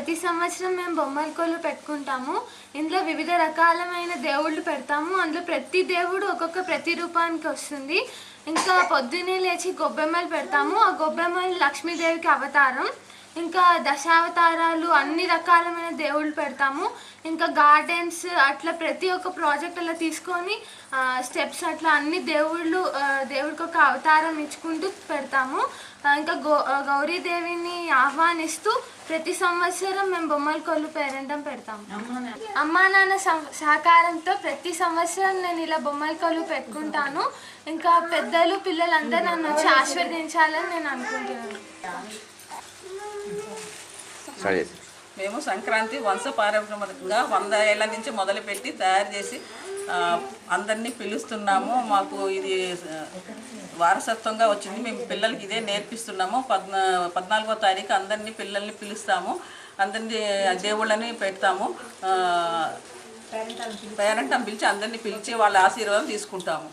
ప్రతి సంవత్సరం మేము బొమ్మల కొలువు పెట్టుకుంటాము. ఇందులో వివిధ రకాలమైన దేవుళ్ళు పెడతాము. అందులో ప్రతి దేవుడు ఒక్కొక్క ప్రతిరూపానికి వస్తుంది. ఇంకా పొద్దున్నే లేచి గొబ్బెమ్మలు పెడతాము. ఆ గొబ్బెమ్మలు లక్ష్మీదేవికి అవతారం. ఇంకా దశావతారాలు అన్ని రకాలమైన దేవుళ్ళు పెడతాము. ఇంకా గార్డెన్స్ అట్లా ప్రతి ఒక్క ప్రాజెక్ట్ అలా తీసుకొని స్టెప్స్ అట్లా అన్ని దేవుడికి ఒక అవతారం ఇచ్చుకుంటూ పెడతాము. ఇంకా గౌరీదేవిని ఆహ్వానిస్తూ ప్రతి సంవత్సరం మేము బొమ్మల కొలువు పేరంటం పెడతాము. అమ్మా నాన్న సహకారంతో ప్రతి సంవత్సరం నేను ఇలా బొమ్మల కొలువు పెట్టుకుంటాను. ఇంకా పెద్దలు పిల్లలందరూ నన్ను వచ్చి ఆశీర్వదించాలని నేను అనుకుంటున్నాను. మేము సంక్రాంతి వంశపారంపర్యంగా 100 ఏళ్ల నుంచి మొదలుపెట్టి తయారు చేసి అందరినీ పిలుస్తున్నాము. మాకు ఇది వారసత్వంగా వచ్చింది. మేము పిల్లలకి ఇదే నేర్పిస్తున్నాము. 14వ తారీఖు అందరినీ పిల్లల్ని పిలుస్తాము. అందరినీ దేవుళ్ళని పెడతాము. పేరెంట్ని పిలిచి అందరినీ పిలిచి వాళ్ళ ఆశీర్వాదం తీసుకుంటాము.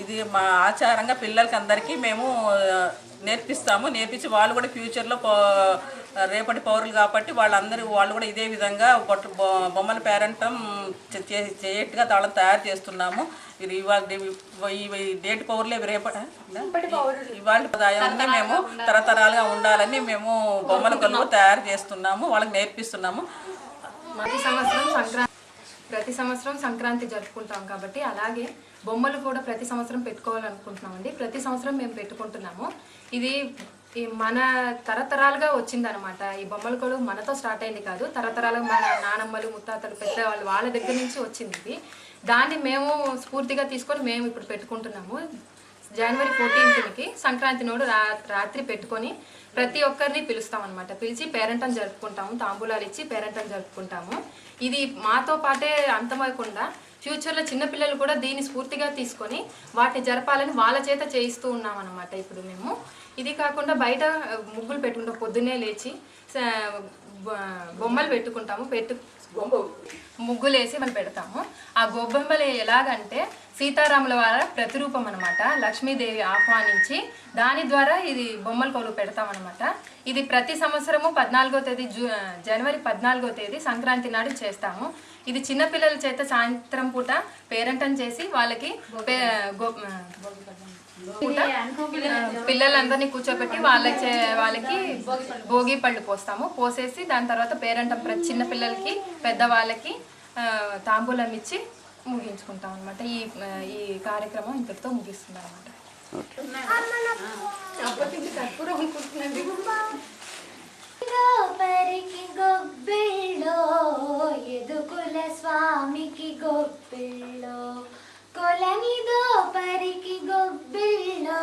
ఇది మా ఆచారంగా పిల్లలకి అందరికీ మేము నేర్పించి వాళ్ళు కూడా ఫ్యూచర్లో రేపటి పౌరులు కాబట్టి వాళ్ళు కూడా ఇదే విధంగా బొమ్మల పేరంటం చేయట్టుగా తాళం తయారు చేస్తున్నాము. ఇది ఈ డేట్ పౌరులే ఇవాళ దాయాన్ని మేము తరతరాలుగా ఉండాలని మేము బొమ్మల కొలువు తయారు చేస్తున్నాము. వాళ్ళకి నేర్పిస్తున్నాము. ప్రతి సంవత్సరం సంక్రాంతి జరుపుకుంటాం కాబట్టి అలాగే బొమ్మలు కూడా ప్రతి సంవత్సరం పెట్టుకోవాలనుకుంటున్నామండి. ప్రతి సంవత్సరం మేము పెట్టుకుంటున్నాము. ఇది మన తరతరాలుగా వచ్చిందనమాట. ఈ బొమ్మల కొలువు మనతో స్టార్ట్ అయింది కాదు, తరతరాలుగా మన నానమ్మలు ముత్తాతలు పెద్దవాళ్ళు వాళ్ళ దగ్గర నుంచి వచ్చింది ఇది. దాన్ని మేము స్ఫూర్తిగా తీసుకొని మేము ఇప్పుడు పెట్టుకుంటున్నాము. జనవరి 14కి సంక్రాంతి నోడు రాత్రి పెట్టుకొని ప్రతి ఒక్కరిని పిలుస్తాం అనమాట. పిలిచి పేరెంటం జరుపుకుంటాము. తాంబూలాలు ఇచ్చి పేరెంటం జరుపుకుంటాము. ఇది మాతో పాటే అంతమవకుండా ఫ్యూచర్లో చిన్నపిల్లలు కూడా దీన్ని స్ఫూర్తిగా తీసుకొని వాటిని జరపాలని వాళ్ళ చేత చేయిస్తూ ఉన్నాం అనమాట. ఇప్పుడు మేము ఇది కాకుండా బయట ముగ్గులు పెట్టుకుంటాం. పొద్దున్నే లేచి బొమ్మలు పెట్టుకుంటాము. ముగ్గులు వేసి మనం పెడతాము. ఆ గొబ్బెమ్మలు ఎలాగంటే సీతారాముల వారి ప్రతిరూపం అనమాట. లక్ష్మీదేవి ఆహ్వానించి దాని ద్వారా ఇది బొమ్మల కొలువు పెడతామన్నమాట. ఇది ప్రతి సంవత్సరము 14వ తేదీ జనవరి 14వ తేదీ సంక్రాంతి నాడు చేస్తాము. ఇది చిన్నపిల్లల చేత సాయంత్రం పూట పేరంటం చేసి వాళ్ళకి పిల్లలందరినీ కూర్చోబెట్టి వాళ్ళకి భోగి పళ్ళు పోసేసి దాని తర్వాత పేరంటం చిన్న పిల్లలకి పెద్దవాళ్ళకి తాంబూలం ఇచ్చి ముగించుకుంటాం అనమాట. ఈ కార్యక్రమం ఇంతటితో ముగిస్తుంది అనమాట. ఎదుకుల స్వామికి గొప్పిళ్ళో కొలనిదో పరికి గొప్పిళ్ళో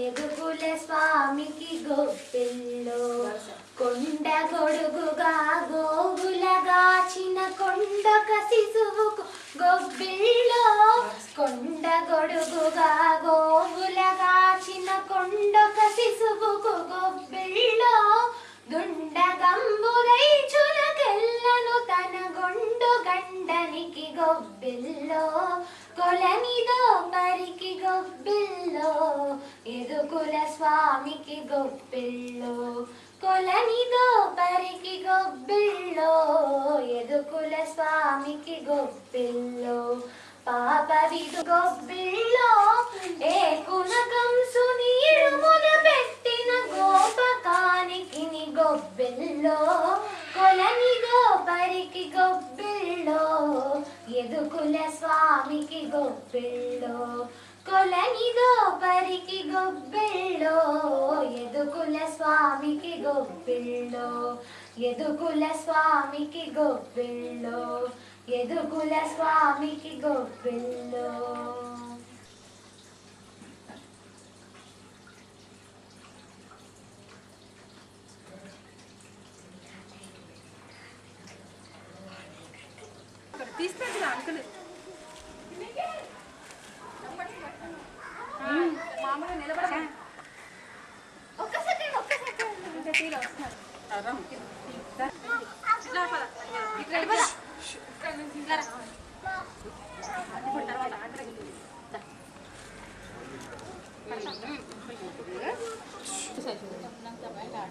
ఎదుకుల స్వామికి గొప్పిళ్ళో కొండ గొడుగుగా గోగులగాచిన కొండొక శిశువుకు గొప్పిళ్ళో కొండ గొడుగుగా గోగులగాచిన కొండొక శిశువుకు గొప్పిళ్ళో దుండగంబురై చులకెల్లను తన గొండు గండనికి గొబ్బిల్లో కొలనిదో పరికి గొబ్బిల్లో ఎదుకుల స్వామికి గొబ్బిల్లో కొలనిదో పరికి గొబ్బిల్లో ఎదుకుల స్వామికి గొబ్బిల్లో పాపవిదు గొబ్బిల్లో ఏ కునకంసు నీరుమున పెట్టిన గోపకానికి గొబ్బిల్లో కొలనిదో పరికి గొబ్బిల్లో ఎదుకుల స్వామికి గొబ్బిల్లో కొలనిదో పరికి గొబ్బిల్లో ఎదుకుల స్వామికి గొబ్బిల్లో ఎదుకుల స్వామికి గొబ్బిల్లో ఎదుకుల స్వామికి గొబ్బిల్లో. తీసుకెళ్ళి అంకుల్ మామూలుగా నిలబడ ఒక్క సెకండ్ ఇంకా తీరు వస్తున్నారు.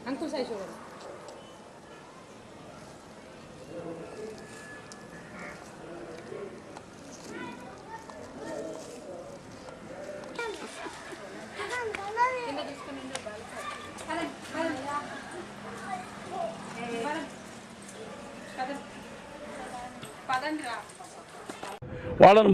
అంకుల్ సైజ్ చూడండి. వాళ్ళను